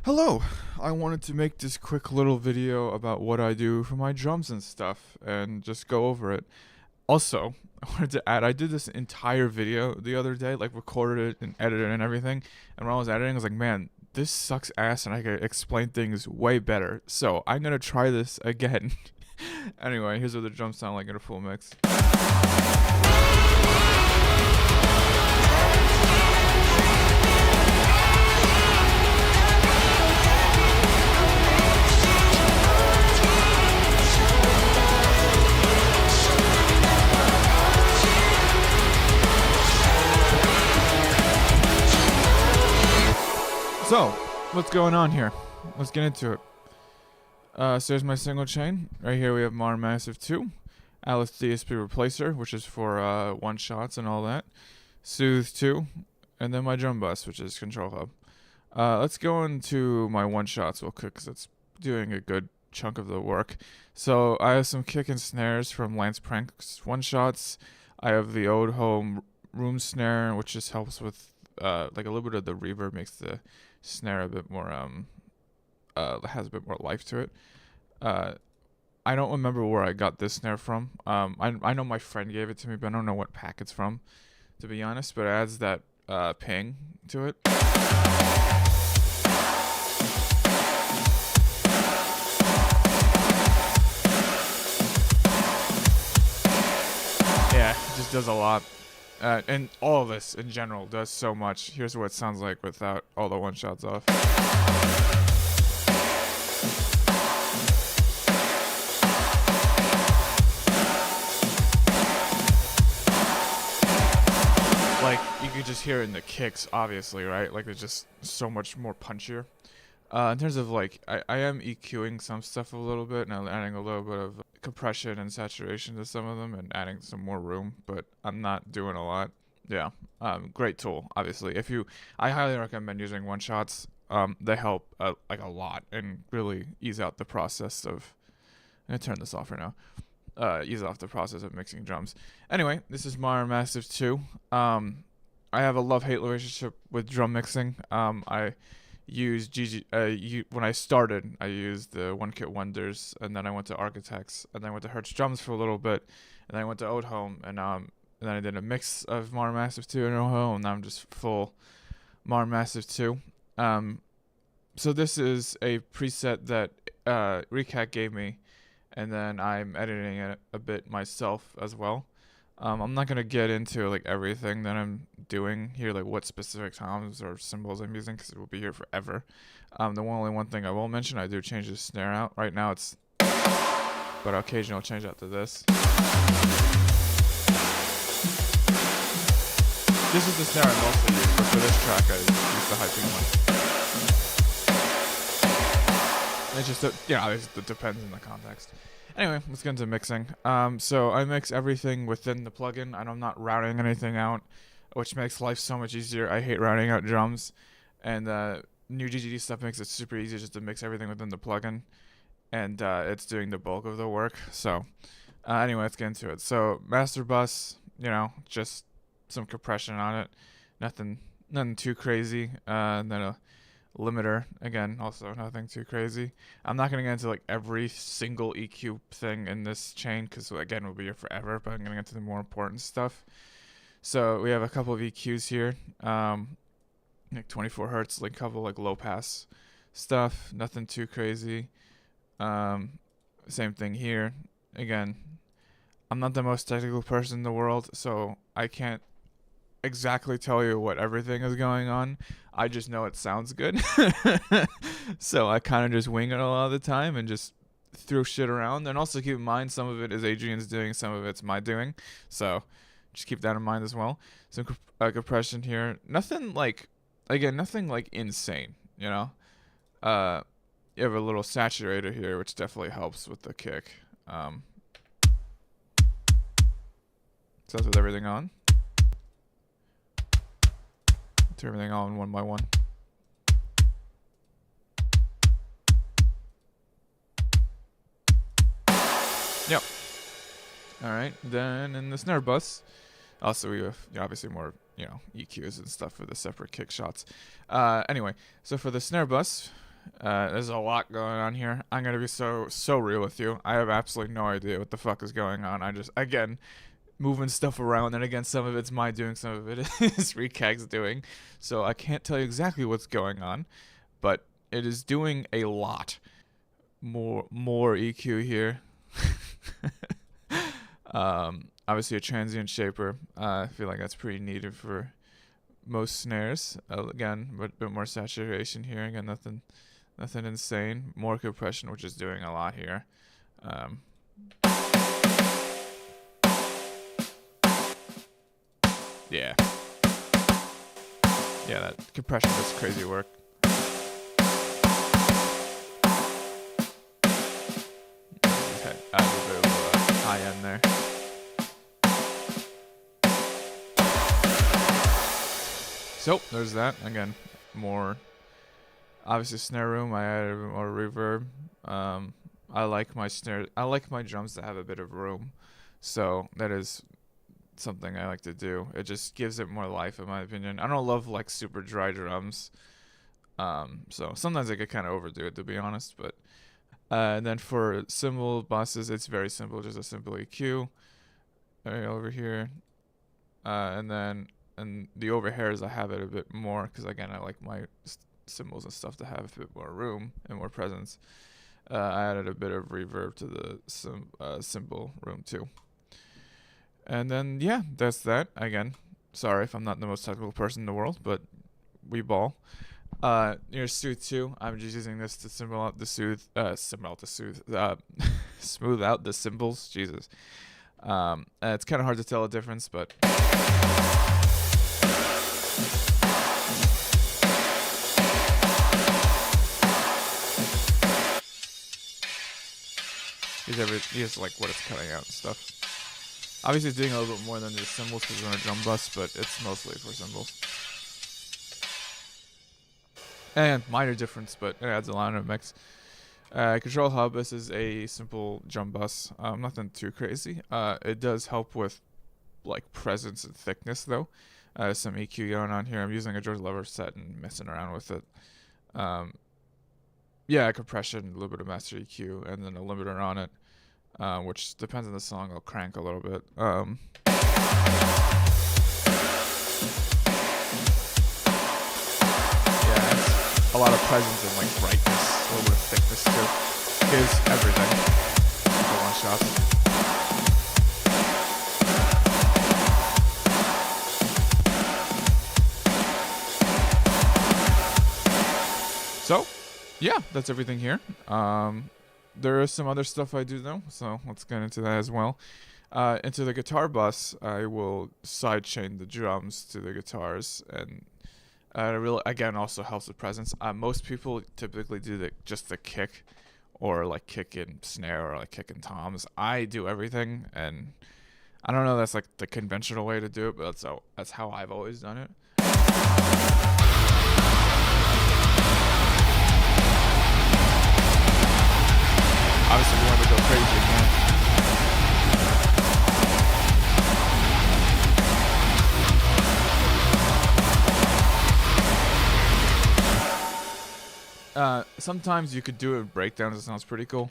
Hello! I wanted to make this quick little video about what I do for my drums and stuff and just go over it. Also, I wanted to add, I did this entire video the other day, like recorded it and edited it and everything. And when I was editing, I was like, man, this sucks ass and I could explain things way better. So I'm gonna try this again. Anyway, here's what the drums sound like in a full mix. So, what's going on here? Let's get into it. So here's my single chain. Right here we have Mar Massive 2, Alice DSP Replacer, which is for one-shots and all that, Soothe 2, and then my drum bus, which is Control Hub. Let's go into my one-shots real quick, because it's doing a good chunk of the work. So I have some kick and snares from Lance Prank's one-shots. I have the Ode Home Room Snare, which just helps with like a little bit of the reverb, makes the snare a bit more has a bit more life to it. I don't remember where I got this snare from. I know my friend gave it to me, but I don't know what pack it's from, to be honest. But it adds that ping to it. Yeah, it just does a lot. And all of this in general does so much. Here's what it sounds like without all the one shots off. Like, you could just hear it in the kicks, obviously, right? Like, it's just so much more punchier. In terms of, like, I am EQing some stuff a little bit, and I'm adding a little bit of compression and saturation to some of them, and adding some more room, but I'm not doing a lot. Yeah, great tool, obviously. I highly recommend using one-shots. They help, like, a lot, and really ease out the process of... I'm gonna turn this off right now. Ease off the process of mixing drums. Anyway, this is Mar Massive 2. I have a love-hate relationship with drum mixing. I used when I started, I used the One Kit Wonders, and then I went to Architects, and then I went to Hertz Drums for a little bit, and then I went to Ode Home, and then I did a mix of Mar Massive 2 and Ode Home, and now I'm just full Mar Massive 2. So this is a preset that Recat gave me, and then I'm editing it a bit myself as well. I'm not gonna get into like everything that I'm doing here, like what specific toms or symbols I'm using, because it will be here forever. The only one thing I will mention, I do change the snare out. Right now it's, but occasionally I'll change out to this. This is the snare I mostly use, but for this track I use the high ping one. It's just, it depends on the context. Anyway, let's get into mixing. So I mix everything within the plugin, and I'm not routing anything out, which makes life so much easier. I hate routing out drums, and new GGD stuff makes it super easy just to mix everything within the plugin, and it's doing the bulk of the work. So anyway, let's get into it. So master bus, just some compression on it, nothing too crazy, and then a limiter, again, also nothing too crazy. I'm not going to get into like every single EQ thing in this chain, because again, we'll be here forever, but I'm going to get to the more important stuff. So we have a couple of EQs here, like 24 hertz, like a couple like low pass stuff, nothing too crazy. Same thing here. Again, I'm not the most technical person in the world, so I can't exactly tell you what everything is going on. I just know it sounds good. So I kind of just wing it a lot of the time and just throw shit around. And also keep in mind, some of it is Adrian's doing, some of it's my doing. So just keep that in mind as well. Some compression here. Nothing like insane, You have a little saturator here, which definitely helps with the kick. So that's with everything on. Turn everything on one by one. Yep. Alright, then in the snare bus, also we have obviously more, EQs and stuff for the separate kick shots. Anyway, so for the snare bus, There's a lot going on here. I'm gonna be so real with you. I have absolutely no idea what the fuck is going on. I just, again, moving stuff around, and again, some of it's my doing, some of it is Recag's doing. So I can't tell you exactly what's going on, but it is doing a lot. More EQ here. Obviously a transient shaper. I feel like that's pretty needed for most snares. Again, but a bit more saturation here. Again, nothing insane. More compression, which is doing a lot here. Yeah. Yeah, that compression does crazy work. Add a bit of high end there. So there's that. Again, more obviously snare room. I added more reverb. I like my snare. I like my drums to have a bit of room. So that is something I like to do. It just gives it more life, in my opinion. I don't love like super dry drums. So sometimes I could kind of overdo it, to be honest. But and then for cymbal buses, it's very simple, just a simple EQ right over here. And then the overheads, I have it a bit more because again, I like my cymbals and stuff to have a bit more room and more presence. I added a bit of reverb to the cymbal room too. And then yeah, that's that. Again, sorry if I'm not the most technical person in the world, but we ball. Near Soothe 2, I'm just using this to smooth out the smooth out the cymbals. Jesus. It's kind of hard to tell a difference, but here's like what it's cutting out and stuff. Obviously, it's doing a little bit more than just cymbals because we're on a drum bus, but it's mostly for cymbals. And minor difference, but it adds a lot of mix. Control hub, this is a simple drum bus. Nothing too crazy. It does help with like presence and thickness though. Some EQ going on here. I'm using a George Lever set and messing around with it. Yeah, compression, a little bit of master EQ, and then a limiter on it, which depends on the song. I'll crank a little bit. A lot of presence and like brightness, a little bit of thickness too. Gives everything for one shot. So, yeah, that's everything here. There is some other stuff I do though, so let's get into that as well. Into the guitar bus, I will sidechain the drums to the guitars, and it really, again, also helps with presence. Most people typically do just the kick, or like kick and snare, or like kick and toms. I do everything, and I don't know, that's like the conventional way to do it, but that's how I've always done it. Obviously, if you want to go crazy, you can. Sometimes you could do it with breakdowns. It sounds pretty cool.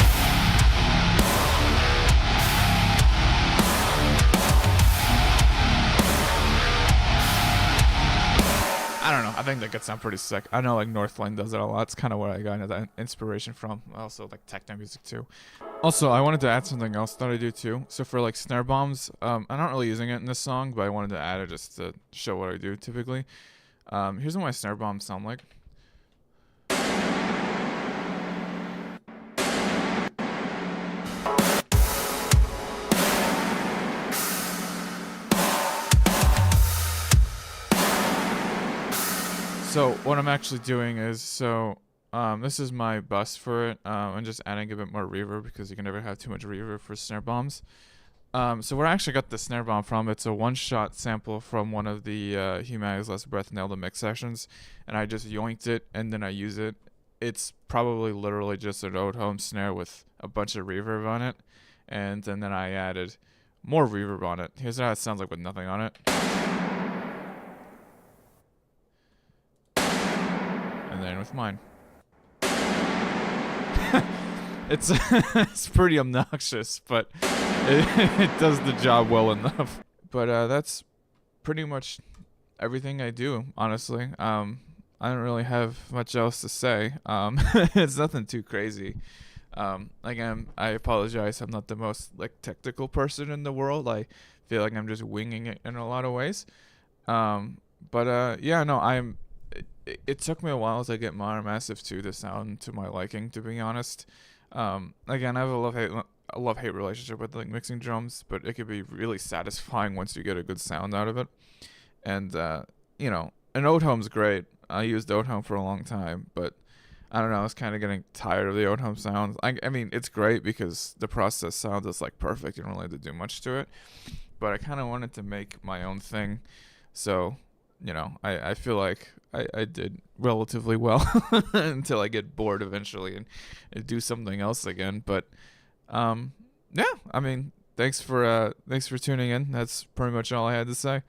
I don't know. I think that could sound pretty sick. I know like Northlane does it a lot. It's kind of where I got that inspiration from. I also like techno music too. Also, I wanted to add something else that I do too. So for like snare bombs, I'm not really using it in this song, but I wanted to add it just to show what I do typically. Here's what my snare bombs sound like. So what I'm actually doing is, this is my bus for it. I'm just adding a bit more reverb because you can never have too much reverb for snare bombs. So where I actually got the snare bomb from, it's a one-shot sample from one of the Humanity's Last Breath Nail the Mix sessions, and I just yoinked it and then I use it. It's probably literally just an old home snare with a bunch of reverb on it, and then I added more reverb on it. Here's how it sounds like with nothing on it. And then with mine. It's it's pretty obnoxious, but it does the job well enough. But that's pretty much everything I do, honestly. I don't really have much else to say. It's nothing too crazy. Again, I apologize. I'm not the most like technical person in the world. I feel like I'm just winging it in a lot of ways. Um, but yeah, no, it took me a while to get Modern Massive 2 to sound to my liking, to be honest. Again, I have a love hate relationship with like mixing drums, but it could be really satisfying once you get a good sound out of it. And an Oathome's great. I used Oathome for a long time, but I don't know. I was kind of getting tired of the Oathome sound. I mean, it's great because the process sound is like perfect. You don't really have to do much to it. But I kind of wanted to make my own thing, so I feel like I did relatively well until I get bored eventually and do something else again. But yeah, I mean, thanks for tuning in. That's pretty much all I had to say.